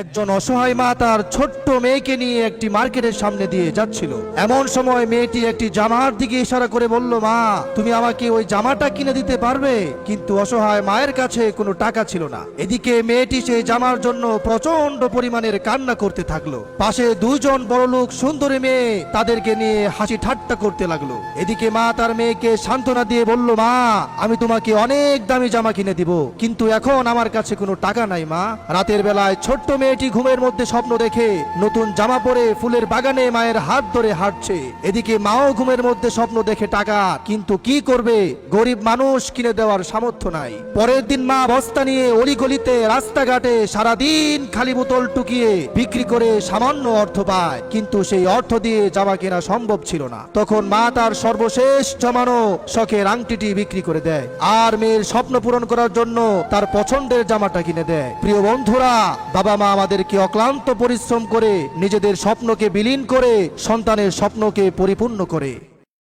একজন অসহায় মা তার ছোট্ট মেয়েকে নিয়ে একটি মার্কেটের সামনে দিয়ে যাচ্ছিল। এমন সময় মেয়েটি একটি জামার দিকে ইশারা করে বলল, মা তুমি আমাকে ওই জামাটা কিনে দিতে পারবে? কিন্তু অসহায় মায়ের কাছে কোনো টাকা ছিল না। এদিকে মেয়েটি সেই জামার জন্য প্রচন্ড পরিমাণের কান্না করতে থাকলো। পাশে দুইজন বড়লোক সুন্দরী মেয়ে তাদেরকে নিয়ে হাসি ঠাট্টা করতে লাগলো। এদিকে মা তার মেয়েকে সান্ত্বনা দিয়ে বলল, মা আমি তোমাকে অনেক দামি জামা কিনে দিব, কিন্তু এখন আমার কাছে কোনো টাকা নাই মা। রাতের বেলায় ছোট্ট মেয়েটি ঘুমের মধ্যে স্বপ্ন দেখে নতুন জামা পরে ফুলের বাগানে মায়ের হাত ধরে হাঁটছে। এদিকে মাও ঘুমের মধ্যে স্বপ্ন দেখে টাকা, কিন্তু কি করবে, গরিব মানুষ কিনে দেওয়ার সামর্থ্য নাই। পরের দিন মা বস্তা নিয়ে অলিগলিতে রাস্তাঘাটে সারাদিন খালি বোতল টুকিয়ে বিক্রি করে সামান্য অর্থ পায়, কিন্তু সেই অর্থ দিয়ে জামা কেনা সম্ভব ছিল না। তখন মা তার সর্বশেষ জমানো শখের আংটিটি বিক্রি করে দেয় আর মেয়ের স্বপ্ন পূরণ করার জন্য তার পছন্দের জামাটা কিনে দেয়। প্রিয় বন্ধুরা, বাবা মা আমাদেরকে অক্লান্ত পরিশ্রম করে নিজেদের স্বপ্নকে বিলীন করে সন্তানের স্বপ্নকে পরিপূর্ণ করে।